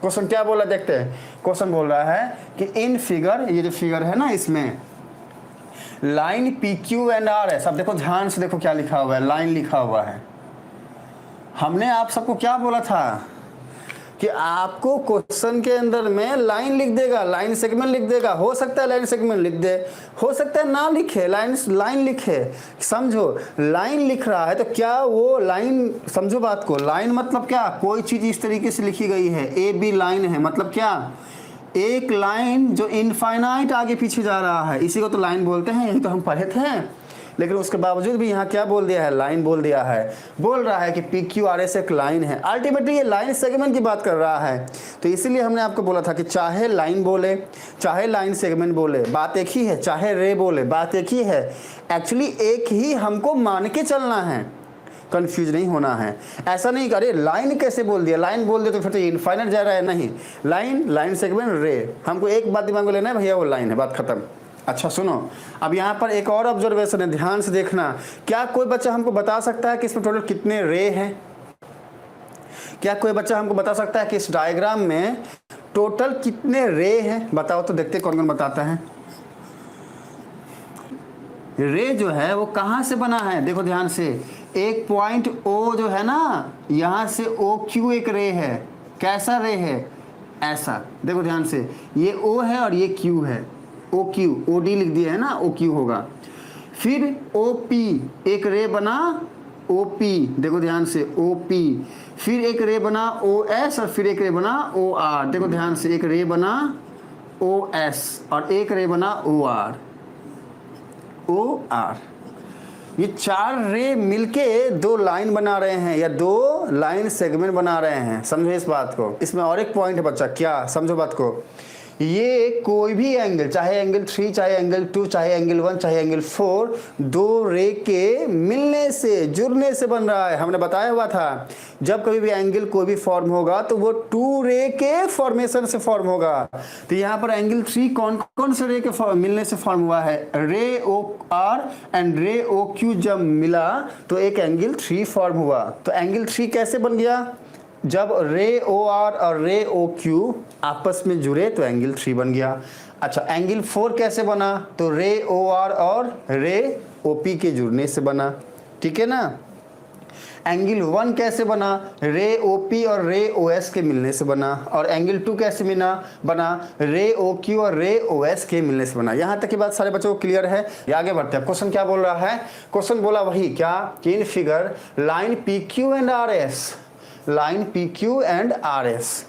Question क्या बोला देखते हैं। क्वेश्चन बोल रहा है कि इन फिगर, ये जो फिगर है ना इसमें line P Q and R S. अब देखो ध्यान से देखो क्या लिखा हुआ है, लाइन लिखा हुआ है। हमने आप सबको क्या बोला था कि आपको क्वेश्चन के अंदर में लाइन लिख देगा, लाइन सेगमेंट लिख देगा। हो सकता है लाइन सेगमेंट लिख दे, हो सकता है ना लिखे, लाइन लिखे। समझो लाइन लिख रहा है तो क्या वो लाइन, समझो बात को, लाइन मतलब क्या, कोई चीज इस तरीके से लिखी गई है, ए बी लाइन है, मतलब क्या, एक लाइन जो इनफाइनाइट आगे पीछे जा रहा है, इसी को तो लाइन बोलते हैं, यही तो हम पढ़े थे। लेकिन उसके बावजूद भी यहाँ क्या बोल दिया है, लाइन बोल दिया है। बोल रहा है कि पी क्यू आर एस एक लाइन है। अल्टीमेटली ये लाइन सेगमेंट की बात कर रहा है। तो इसीलिए हमने आपको बोला था कि चाहे लाइन बोले चाहे लाइन सेगमेंट बोले बात एक ही है, चाहे रे बोले बात एक ही है। एक्चुअली एक ही हमको मान के चलना है, कंफ्यूज नहीं होना है। ऐसा नहीं करे लाइन कैसे बोल दिया, लाइन बोल दिया तो फिर तो इनफाइनाइट जा रहा है। नहीं, लाइन सेगमेंट रे, हमको एक बात दिमाग में लेना है, भैया वो लाइन है, बात खत्म। अच्छा सुनो, अब यहाँ पर एक और ऑब्जर्वेशन है, ध्यान से देखना। क्या कोई बच्चा हमको बता सकता है कि इसमें टोटल कितने रे हैं? क्या कोई बच्चा हमको बता सकता है कि इस डायग्राम में टोटल कितने रे हैं? बताओ तो, देखते कौन कौन बताता है। रे जो है वो कहाँ से बना है, देखो ध्यान से। एक पॉइंट ओ जो है ना, यहाँ से ओ क्यू एक रे है। कैसा रे है? ऐसा, देखो ध्यान से, ये ओ है और ये क्यू है, ओ क्यू, ओ डी लिख दिया है ना, ओ क्यू होगा। फिर ओ पी एक रे बना, ओ पी, देखो ध्यान से, ओ पी। फिर एक रे बना ओ एस, और फिर एक रे बना ओ आर, देखो ध्यान से, एक रे बना ओ एस और एक रे बना ओ आर, ओ आर। ये चार रे मिलके दो लाइन बना रहे हैं, या दो लाइन सेगमेंट बना रहे हैं। समझो इस बात को। इसमें और एक पॉइंट है बच्चा, क्या, समझो बात को। ये कोई भी एंगल, चाहे एंगल 3, चाहे एंगल 2, चाहे एंगल 1, चाहे एंगल 4, दो रे के मिलने से, जुड़ने से बन रहा है। हमने बताया हुआ था जब कभी भी एंगल कोई भी फॉर्म होगा तो वो 2 रे के फॉर्मेशन से फॉर्म होगा। तो यहाँ पर एंगल 3 कौन कौन से रे के मिलने से फॉर्म हुआ है? रे ओ आर एंड रे ओ क्यू जब मिला तो एक एंगल 3 फॉर्म हुआ। तो एंगल 3 कैसे बन गया? जब रे ओ आर और रे ओ क्यू आपस में जुड़े तो एंगल 3 बन गया। अच्छा, एंगल 4 कैसे बना? तो रे ओ आर और रे ओ पी के जुड़ने से बना, ठीक है ना। एंगल 1 कैसे बना? रे ओ पी और रे ओ एस के मिलने से बना। और एंगल 2 कैसे बना? रे ओ क्यू और रे ओ एस के मिलने से बना। यहाँ तक की बात सारे बच्चों को क्लियर है? आगे बढ़ते हैं। क्वेश्चन क्या बोल रहा है? क्वेश्चन बोला वही क्या कि in figure line P Q and R S, line P Q and R S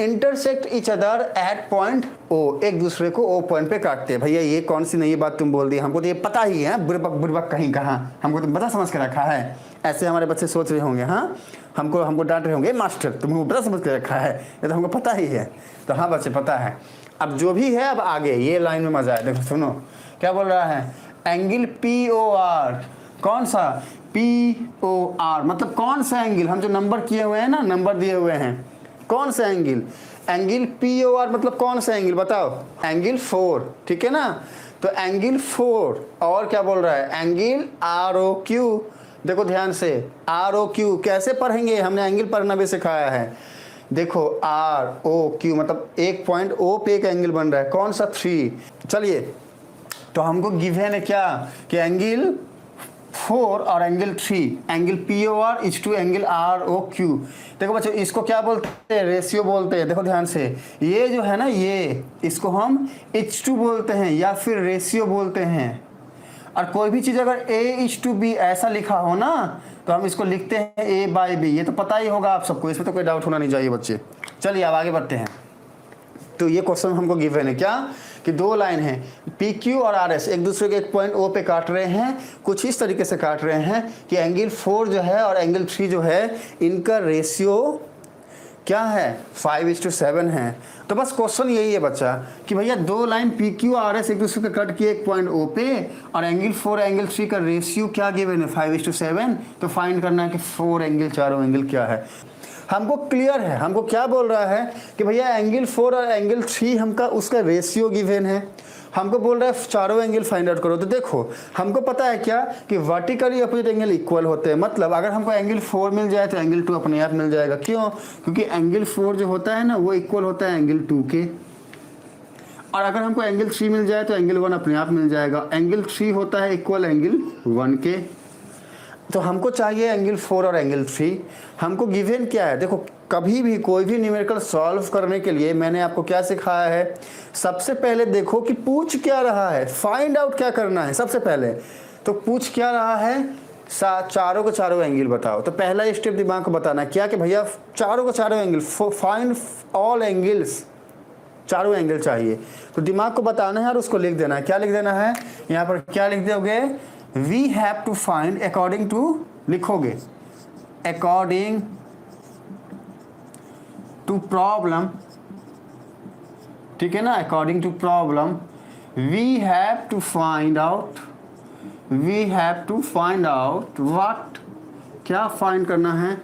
intersect each other at point O, एक दूसरे को ओ पॉइंट पे काटते हैं। भैया ये कौन सी नई बात तुम बोल दी, हमको तो ये पता ही है, बुरबक कहीं कहाँ, हमको तो पता समझ के रखा है। ऐसे हमारे बच्चे सोच रहे होंगे, हाँ हमको डांट रहे होंगे, मास्टर तुमको पता समझ के रखा है, ये तो हमको पता ही है। तो हाँ बच्चे पता है। अब जो भी है, अब आगे ये लाइन में मजा है। देखो सुनो क्या बोल रहा है, एंगल पी ओ आर, कौन सा? पी ओ आर मतलब कौन सा एंगल? हम जो नंबर किए हुए हैं ना, नंबर दिए हुए हैं, कौन सा angle? Angle P O R मतलब कौन सा एंगल बताओ? एंगल 4, ठीक है ना। तो एंगल 4 और क्या बोल रहा है? Angle R O Q. देखो ध्यान से, आर ओ क्यू कैसे पढ़ेंगे? हमने एंगल पढ़ना भी सिखाया है। देखो आर ओ क्यू मतलब एक पॉइंट ओ पे एक एंगल बन रहा है, कौन सा? 3। चलिए, तो हमको गिवन है क्या कि एंगल 4 और angle 3, angle P O R is to angle R O Q. देखो बच्चों, इसको क्या बोलते हैं? रेशियो बोलते हैं। देखो ध्यान से, ये जो है ना, ये इसको हम H2 बोलते हैं या फिर रेशियो बोलते हैं। और कोई भी चीज़ अगर A:B ऐसा लिखा हो ना, तो हम इसको लिखते हैं A/B। ये तो पता ही होगा आप सबको, इसमें तो कोई डाउट होना नहीं चाहिए बच्चे। चलिए अब आगे बढ़ते हैं। तो ये क्वेश्चन हमको गिवन है क्या कि दो लाइन है पी क्यू और आर एस एक दूसरे के एक पॉइंट ओ पे काट रहे हैं। कुछ इस तरीके से काट रहे हैं कि एंगल 4 जो है और एंगल 3 जो है, इनका रेशियो क्या है? 5:7 है। तो बस क्वेश्चन यही है बच्चा कि भैया दो line P Q R S एक दूसरे का कट किए एक पॉइंट ओ पे, और एंगल 4 एंगल 3 का रेशियो क्या गिवन है? 5:7। तो फाइंड करना है कि 4 एंगल चारों एंगल क्या है। हमको क्लियर है, हमको क्या बोल रहा है कि भैया एंगल 4 और एंगल 3 हमका उसका रेशियो गिवन है, हमको बोल रहा है चारों एंगल फाइंड आउट करो। तो देखो हमको पता है क्या कि वर्टिकली अपोजिट एंगल इक्वल होते हैं, मतलब अगर हमको एंगल 4 मिल जाए तो एंगल 2 अपने आप मिल जाएगा। क्यों? क्योंकि एंगल 4 जो होता है ना वो इक्वल होता है एंगल 2 के, और अगर हमको एंगल 3 मिल जाए तो एंगल 1 अपने आप मिल जाएगा। एंगल 3 होता है इक्वल एंगल 1 के। तो हमको चाहिए एंगल 4 और एंगल 3। हमको गिवन क्या है, देखो कभी भी कोई भी न्यूमेरिकल सॉल्व करने के लिए मैंने आपको क्या सिखाया है, सबसे पहले देखो कि पूछ क्या रहा है, फाइंड आउट क्या करना है सबसे पहले। तो पूछ क्या रहा है, चारों के चारों एंगल बताओ। तो पहला स्टेप दिमाग को बताना क्या कि भैया चारों के चारों एंगल, फाइंड ऑल एंगल्स, चारों एंगल चाहिए। तो दिमाग को बताना है और उसको लिख देना है। क्या लिख देना है, यहाँ पर क्या लिख दोगे, we have to find according to, लिखोगे अकॉर्डिंग टू प्रॉब्लम, ठीक है ना, according to problem we have to find out, we have to find out what, क्या फाइंड करना है,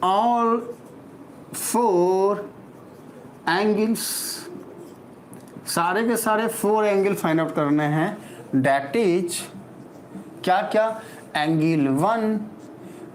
ऑल 4 एंगल्स, सारे के सारे 4 एंगल फाइंड आउट करने हैं। डेट इज क्या क्या, angle 1,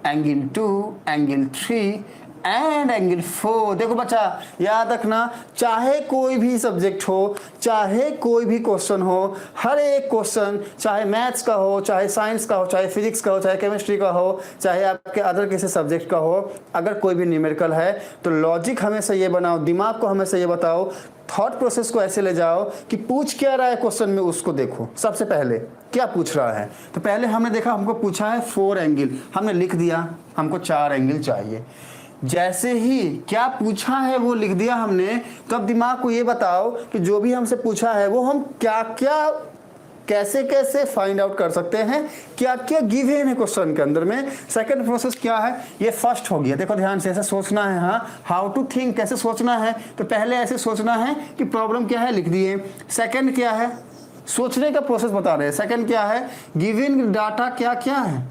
angle 2, angle 3 and angle 4। देखो बच्चा याद रखना, चाहे कोई भी सब्जेक्ट हो, चाहे कोई भी क्वेश्चन हो, हर एक क्वेश्चन चाहे मैथ्स का हो, चाहे साइंस का हो, चाहे फिजिक्स का हो, चाहे केमिस्ट्री का हो, चाहे आपके अदर किसी सब्जेक्ट का हो, अगर कोई भी न्यूमेरिकल है तो लॉजिक हमेशा ये बनाओ, दिमाग को हमेशा ये बताओ, थॉट प्रोसेस को ऐसे ले जाओ कि पूछ क्या रहा है क्वेश्चन में, उसको देखो सबसे पहले क्या पूछ रहा है। तो पहले हमने देखा, हमको पूछा है 4 एंगल, हमने लिख दिया हमको 4 एंगल चाहिए। जैसे ही क्या पूछा है वो लिख दिया हमने, तो अब दिमाग को ये बताओ कि जो भी हमसे पूछा है वो हम क्या क्या कैसे कैसे फाइंड आउट कर सकते हैं, क्या क्या गिवन है क्वेश्चन के अंदर में। सेकंड प्रोसेस क्या है, ये फर्स्ट हो गया। देखो ध्यान से, ऐसे सोचना है, हाँ हाउ टू थिंक, कैसे सोचना है। तो पहले ऐसे सोचना है कि प्रॉब्लम क्या है, लिख दिए। सेकंड क्या है, सोचने का प्रोसेस बता रहे हैं। सेकंड क्या है, गिवन डाटा क्या क्या है,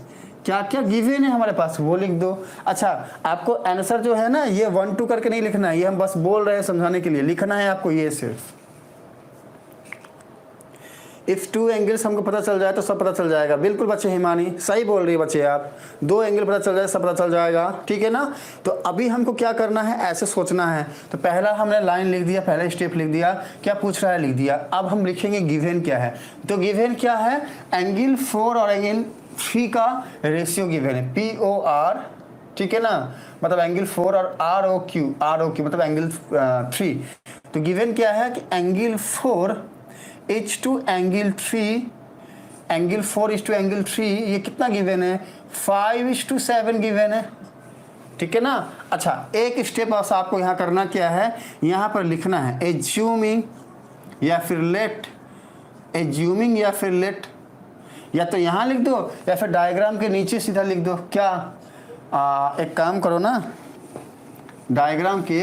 क्या क्या गिवन है हमारे पास, वो लिख दो। अच्छा आपको आंसर जो है ना ये 1 2 करके नहीं लिखना है, ये हम बस बोल रहे हैं समझाने के लिए, लिखना है आपको ये सिर्फ। इफ 2 एंगल्स हमको पता चल जाए तो सब पता चल जाएगा। बिल्कुल बच्चे, हिमानी सही बोल रही है बच्चे आप, 2 एंगल पता चल जाए सब पता चल जाएगा, ठीक है ना। तो अभी हमको क्या करना है, ऐसे सोचना है। तो पहला हमने लाइन लिख दिया, पहला स्टेप लिख दिया, क्या पूछ रहा है लिख दिया। अब हम लिखेंगे गिवन क्या है। तो गिवन क्या है, एंगल 4 और एंगल 3 का रेशियो गिवन है, POR, ठीक है ना, मतलब एंगल 4 और ROQ मतलब एंगल 3। तो गिवन क्या है कि angle 4 is to angle 3, angle 4 is to angle 3, ये कितना गिवन है, 5:7 गिवन है, ठीक है ना। अच्छा एक स्टेप बस आपको यहाँ करना क्या है, यहाँ पर लिखना है एज्यूमिंग या फिर लेट, एज्यूमिंग या फिर लेट, या तो यहाँ लिख दो या फिर डायग्राम के नीचे सीधा लिख दो। क्या एक काम करो ना, डायग्राम के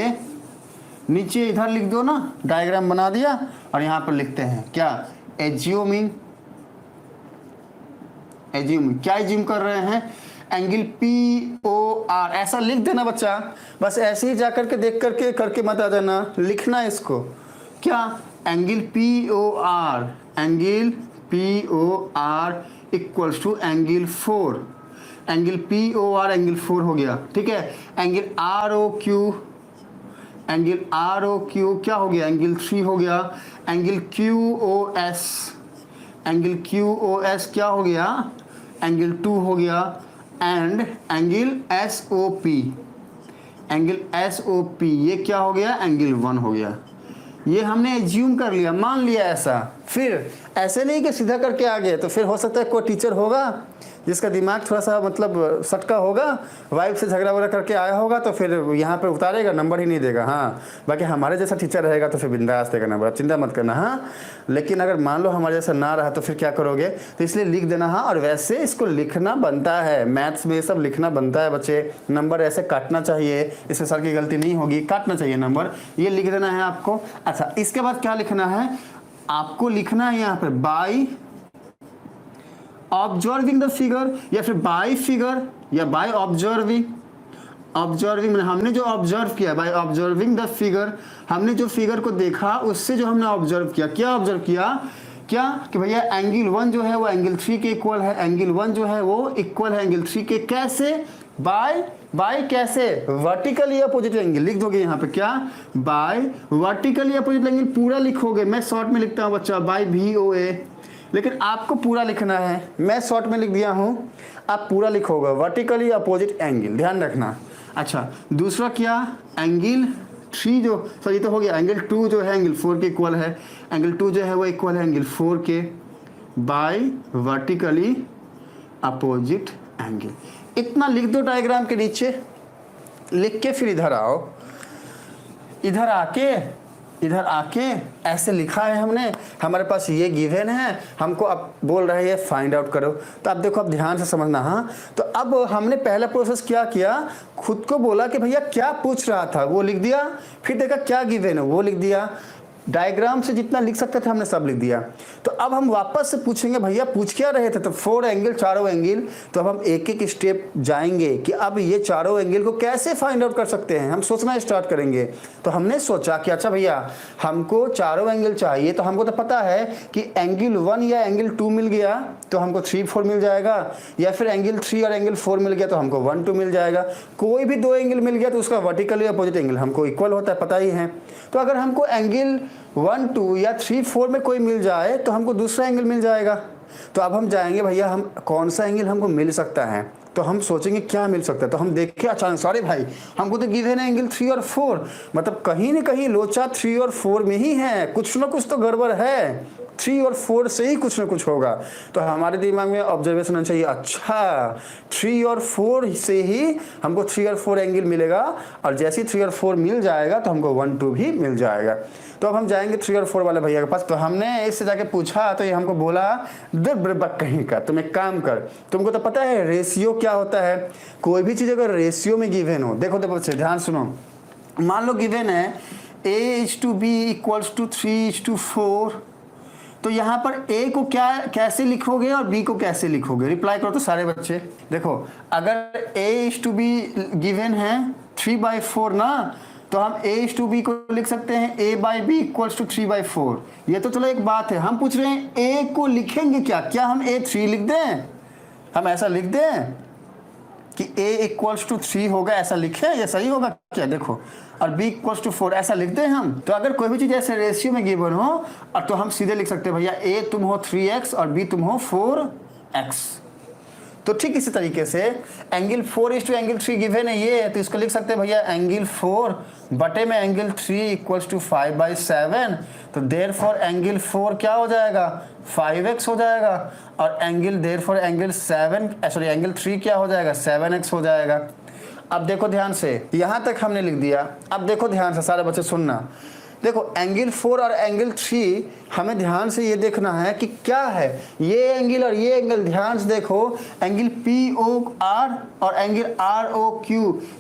नीचे इधर लिख दो ना, डायग्राम बना दिया और यहाँ पर लिखते हैं क्या, एज्यूमिंग, एज्यूमिंग क्या एज्यूम कर रहे हैं, एंगल POR, ऐसा लिख देना बच्चा। बस ऐसे ही जा करके देख करके करके मत आ जाना, लिखना है इसको। क्या, angle POR, angle POR equals to angle 4, angle POR angle 4 हो गया, ठीक है। एंगल ROQ, एंगल ROQ क्या हो गया, एंगल 3 हो गया। एंगल QOS, एंगल QOS क्या हो गया, एंगल 2 हो गया। And angle SOP, angle SOP ये क्या हो गया, एंगल 1 हो गया। ये हमने एज्यूम कर लिया, मान लिया ऐसा। फिर ऐसे नहीं कि सीधा करके आ गए, तो फिर हो सकता है कोई टीचर होगा जिसका दिमाग थोड़ा सा मतलब सटका होगा, वाइफ से झगड़ा वगड़ा करके आया होगा, तो फिर यहाँ पर उतारेगा, नंबर ही नहीं देगा। हाँ बाकी हमारे जैसा टीचर रहेगा तो फिर बिंदास देगा नंबर, चिंता मत करना। हाँ लेकिन अगर मान लो हमारे जैसा ना रहा तो फिर क्या करोगे, तो इसलिए लिख देना। हाँ और वैसे इसको लिखना बनता है, मैथ्स में सब लिखना बनता है बच्चे, नंबर ऐसे काटना चाहिए, इसमें सर की गलती नहीं होगी, काटना चाहिए नंबर, ये लिख देना है आपको। अच्छा इसके बाद क्या लिखना है, आपको लिखना है यहाँ पर बाई ऑब्जर्विंग द फिगर, या फिर बाई फिगर या बाई ऑब्जर्विंग, ऑब्जर्विंग मैंने हमने जो ऑब्जर्व किया, बाय ऑब्जर्विंग द फिगर, हमने जो फिगर को देखा उससे जो हमने ऑब्जर्व किया, क्या ऑब्जर्व किया, क्या कि भैया एंगल 1 जो है वो एंगल 3 के इक्वल है, एंगल 1 जो है वो इक्वल है एंगल 3 के। कैसे? बाय कैसे? वर्टिकली अपोजिट एंगल लिख दोगे यहाँ पे, क्या? बाय वर्टिकली अपोजिट एंगल पूरा लिखोगे। मैं शॉर्ट में लिखता हूँ बच्चा बाय VOA, लेकिन आपको पूरा लिखना है। मैं शॉर्ट में लिख दिया हूँ, आप पूरा लिखोगे वर्टिकली अपोजिट एंगल, ध्यान रखना। अच्छा, दूसरा क्या? एंगल 3 जो, सॉरी तो हो गया, एंगल 2 जो है एंगल 4 के इक्वल है, एंगल 2 जो है वो इक्वल है एंगल 4 के बाय वर्टिकली अपोजिट एंगल। इतना लिख दो डायग्राम के नीचे, लिख के फिर इधर आओ, इधर आके ऐसे लिखा है हमने, हमारे पास ये गिवन है, हमको अब बोल रहे हैं फाइंड आउट करो। तो अब देखो, अब ध्यान से समझना। हाँ, तो अब हमने पहला प्रोसेस क्या किया, खुद को बोला कि भैया क्या पूछ रहा था वो लिख दिया, फिर देखा क्या गिवन है वो लिख दिया, डायग्राम से जितना लिख सकते थे हमने सब लिख दिया। तो अब हम वापस से पूछेंगे भैया पूछ क्या रहे थे, तो 4 एंगल, चारों एंगल। तो अब हम एक एक स्टेप जाएंगे कि अब ये चारों एंगल को कैसे फाइंड आउट कर सकते हैं, हम सोचना स्टार्ट करेंगे। तो हमने सोचा कि अच्छा भैया हमको चारों एंगल चाहिए, तो हमको तो पता है कि एंगल 1 या एंगल 2 मिल गया तो हमको 3, 4 मिल जाएगा, या फिर एंगल 3 और एंगल 4 मिल गया तो हमको 1, 2 मिल जाएगा। कोई भी 2 एंगल मिल गया तो उसका वर्टिकली अपोजिट एंगल हमको इक्वल होता है, पता ही है। तो अगर हमको एंगल 1, 2 या 3, 4 में कोई मिल जाए तो हमको दूसरा एंगल मिल जाएगा। तो अब हम जाएंगे भैया हम कौन सा एंगल हमको मिल सकता है, तो हम सोचेंगे क्या मिल सकता है। तो हम देखें अचानक, सॉरी भाई हमको तो गिवन है एंगल 3 और 4, मतलब कहीं ना कहीं लोचा 3 और 4 में ही है, कुछ ना कुछ तो गड़बड़ है, 3 और 4 से ही कुछ ना कुछ होगा। तो हमारे दिमाग में ऑब्जर्वेशन होना चाहिए, अच्छा 3 और 4 से ही हमको 3 और 4 एंगल मिलेगा, और जैसे ही 3 और 4 मिल जाएगा तो हमको 1, 2 भी मिल जाएगा। तो अब हम जाएंगे 3 और 4 वाले भैया के पास। तो हमने इससे जाके पूछा तो ये हमको बोला बक कहीं का, तुम एक काम कर, तुमको तो पता है रेशियो क्या होता है, कोई भी चीज़ अगर रेशियो में गिवन हो, देखो देखो ध्यान सुनो, मान लो गिवन है A:B = 3:4, तो यहाँ पर A को क्या कैसे लिखोगे और B को कैसे लिखोगे, रिप्लाई करो तो सारे बच्चे। देखो अगर A:B गिवन है 3/4 ना, तो हम A:B को लिख सकते हैं A/B = 3/4। ये तो चलो एक बात है, हम पूछ रहे हैं A को लिखेंगे क्या हम A3 लिख दें, हम ऐसा लिख दें कि A = 3 होगा, ऐसा लिखें, ये सही होगा क्या? देखो, और B = 4 ऐसा लिख दें हम। तो अगर कोई भी चीज़ ऐसे रेशियो में गिवन हो, और तो हम सीधे लिख सकते हैं भैया A तुम हो 3x और B तुम हो 4x। तो ठीक इसी तरीके से एंगल 4 एंगल 3 गिवन है ये, तो इसको लिख सकते हैं भैया एंगल 4 बटे में एंगल 3 = 5/7। तो देयरफॉर एंगल 4 क्या हो जाएगा, 5x हो जाएगा, और एंगल देयरफॉर एंगल 3 क्या हो जाएगा, 7x हो जाएगा। अब देखो ध्यान से, यहाँ तक हमने लिख दिया। अब देखो ध्यान से सारे बच्चे सुनना, देखो एंगल 4 और एंगल 3 हमें ध्यान से ये देखना है कि क्या है ये एंगल और ये एंगल। ध्यान से देखो, एंगल POR और एंगल ROQ,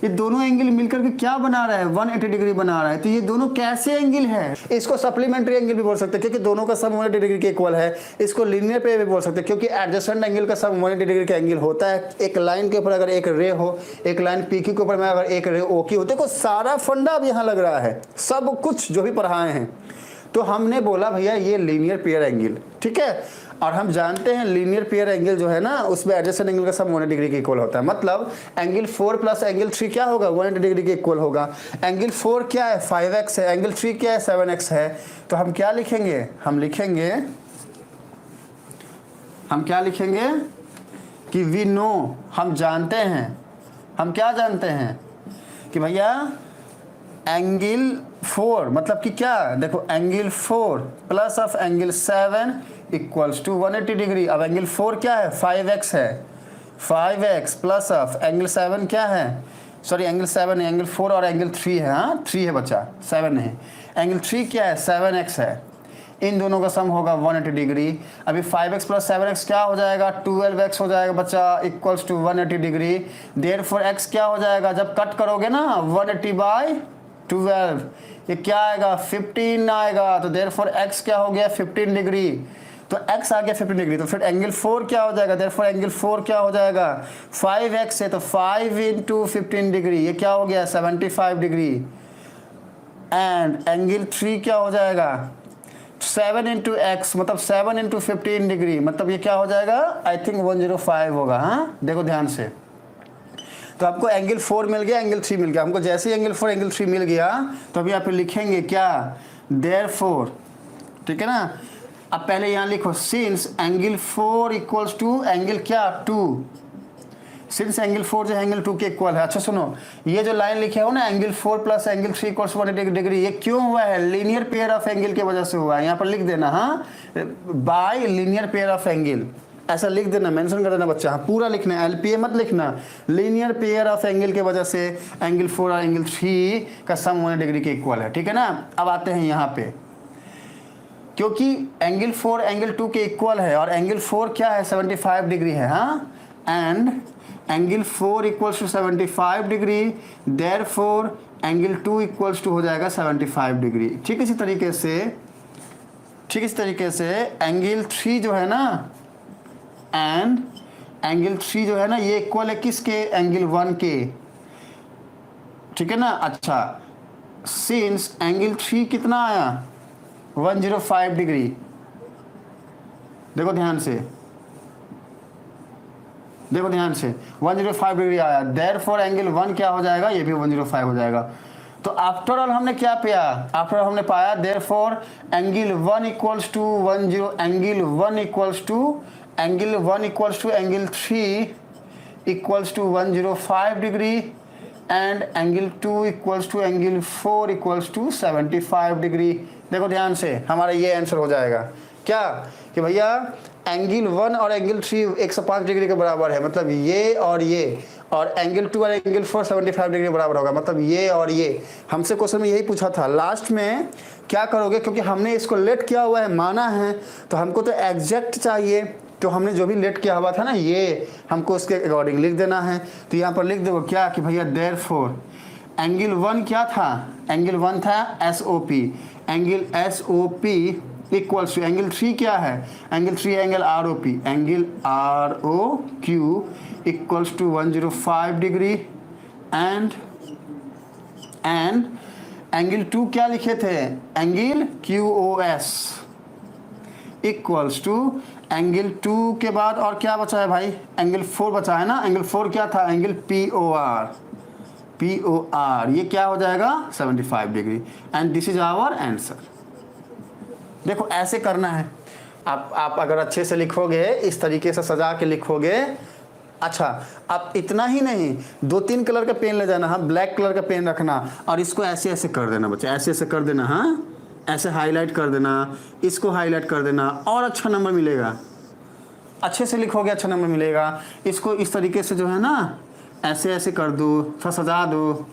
ये दोनों एंगल मिलकर के क्या बना रहा है, 180 डिग्री बना रहा है। तो ये दोनों कैसे एंगल है, इसको सप्लीमेंट्री एंगल भी बोल सकते हैं क्योंकि दोनों का सम 180 डिग्री के इक्वल है। इसको लीनियर पे भी बोल सकते हैं क्योंकि एडजेसेंट एंगल का सम 180 डिग्री का एंगल होता है। एक लाइन के ऊपर अगर एक रे हो, एक लाइन PQ के ऊपर में अगर एक रे OQ हो, देखो सारा फंडा अब यहाँ लग रहा है, सब कुछ जो भी पढ़ाए हैं। तो हमने बोला भैया ये लीनियर पेयर एंगल, ठीक है, और हम जानते हैं लीनियर पेयर एंगल जो है ना, उसमें एडजेसेंट एंगल का सम 180 डिग्री के इक्वल होता है। मतलब एंगल 4 प्लस एंगल 3 क्या होगा, 180 डिग्री के इक्वल होगा। एंगल 4 क्या है, 5x है, एंगल 3 क्या है, 7x है। तो हम क्या लिखेंगे, हम क्या लिखेंगे कि वी नो, हम जानते हैं, हम क्या जानते हैं कि भैया एंगल 4 मतलब कि क्या, देखो angle 4 plus of angle 7 = 180 degree. अब एंगल 4 क्या है, 5x है, 5x प्लस ऑफ एंगल 7 क्या है, सॉरी एंगल 7 है, एंगल 4 और एंगल 3 है, हाँ 3 है बच्चा, 7 नहीं। एंगल 3 क्या है, 7x है, इन दोनों का सम होगा 180 डिग्री। अभी 5x प्लस 7x क्या हो जाएगा, 12x हो जाएगा बच्चा, = 180 डिग्री। देयरफॉर x क्या हो जाएगा, जब कट करोगे ना 180/12, ये क्या आएगा, 15 आएगा। तो देयरफॉर x क्या हो गया, 15 डिग्री। तो x आ गया 15 डिग्री, तो फिर एंगल 4 क्या हो जाएगा, देयरफॉर एंगल 4 क्या हो जाएगा, 5x है तो 5 इंटू 15 डिग्री, ये क्या हो गया 75 डिग्री। एंड एंगल 3 क्या हो जाएगा, 7 इंटू एक्स मतलब 7 इंटू 15 डिग्री, मतलब ये क्या हो जाएगा, आई थिंक 105 होगा। हाँ देखो ध्यान से, तो आपको एंगल 4 मिल गया, एंगल 3 मिल गया। हमको जैसे ही एंगल 4 एंगल 3 मिल गया तो अभी आप लिखेंगे क्या, देयरफॉर, ठीक है ना। अब पहले यहाँ लिखो since angle 4 equals to angle क्या 2, सिंस एंगल 4 जो एंगल 2 के इक्वल है। अच्छा सुनो, ये जो लाइन लिखे हो ना angle 4 plus angle 3 equals 180 degree, ये क्यों हुआ है, लीनियर पेयर ऑफ एंगल की वजह से हुआ है। यहाँ पर लिख देना, हाँ bye linear pair of angle, ऐसा लिख देना, मेंशन कर देना बच्चा, हाँ पूरा लिखना है, एलपीए मत लिखना, लीनियर पेयर ऑफ एंगल की वजह से एंगल 4 और एंगल 3 का सम 180 डिग्री के इक्वल है, ठीक है ना। अब आते हैं यहाँ पे, क्योंकि एंगल 4 एंगल 2 के इक्वल है और एंगल 4 क्या है 75 डिग्री है, हाँ and angle 4 equals to 75 degree, therefore angle 2 equals to हो जाएगा 75 डिग्री। ठीक इसी तरीके से एंगल 3 जो है ना, एंड एंगल 3 जो है ना ये इक्वल है किसके, एंगल 1 के, ठीक है ना। अच्छा सिंस एंगल 3 कितना आया 105 डिग्री, देखो ध्यान से 105 डिग्री आया, देयरफॉर एंगल 1 क्या हो जाएगा, ये भी 105 हो जाएगा। तो आफ्टर ऑल हमने क्या पाया, आफ्टर ऑल हमने पाया therefore angle 1 equals to 10, angle 1 equals to angle 3 equals to 105 degree and angle 2 equals to angle 4 equals to 75 degree. देखो ध्यान से हमारा ये आंसर हो जाएगा क्या, कि भैया एंगल 1 और एंगल 3 105 डिग्री के बराबर है, मतलब ये और एंगल 2 और एंगल 4 75 डिग्री बराबर होगा, मतलब ये और ये। हमसे क्वेश्चन में यही पूछा था, लास्ट में क्या करोगे, क्योंकि हमने इसको लेट किया हुआ है, माना है, तो हमको तो एग्जैक्ट चाहिए, तो हमने जो भी लेट किया हुआ था ना ये हमको उसके अकॉर्डिंग लिख देना है। तो यहाँ पर लिख दो क्या, कि भैया देयरफॉर एंगल 1 क्या था, एंगल 1 था SOP, angle SOP equals to angle 3 क्या है, angle 3 angle ROP, angle ROQ equals to 105 degree and angle 2 क्या लिखे थे, angle QOS equals to angle 2 के बाद और क्या बचा है भाई, एंगल 4 बचा है ना, एंगल 4 क्या था, एंगल POR, ये क्या हो जाएगा 75 degree and this is our answer. देखो ऐसे करना है, आप अगर अच्छे से लिखोगे, इस तरीके से सजा के लिखोगे। अच्छा आप इतना ही नहीं, 2-3 कलर का पेन ले जाना, हाँ ब्लैक कलर का पेन रखना और इसको ऐसे ऐसे कर देना बच्चा, ऐसे ऐसे कर देना, हाँ ऐसे हाईलाइट कर देना, इसको हाईलाइट कर देना और अच्छा नंबर मिलेगा। अच्छे से लिखोगे अच्छा नंबर मिलेगा। इसको इस तरीके से जो है ना ऐसे ऐसे कर दो, थोड़ा सजा दो,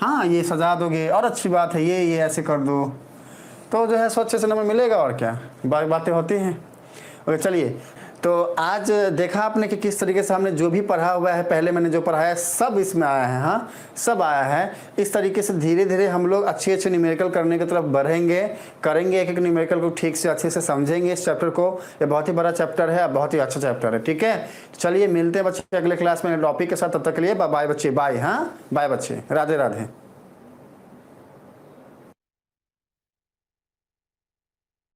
हाँ ये सजा दोगे और अच्छी बात है, ये ऐसे कर दो तो जो है सो अच्छे से नंबर मिलेगा। और क्या बातें होती हैं। ओके चलिए, तो आज देखा आपने कि किस तरीके से हमने जो भी पढ़ा हुआ है, पहले मैंने जो पढ़ाया सब इसमें आया है, हाँ सब आया है। इस तरीके से धीरे धीरे हम लोग अच्छे न्यूमेरिकल करने की तरफ बढ़ेंगे, करेंगे, एक एक न्यूमेरिकल को ठीक से अच्छे से समझेंगे इस चैप्टर को। ये बहुत ही बड़ा चैप्टर है, बहुत ही अच्छा चैप्टर है, ठीक है। चलिए मिलते हैं बच्चे अगले क्लास में टॉपिक के साथ, तब तक के लिए बाय बच्चे, बाय, हाँ बाय बच्चे, राधे राधे।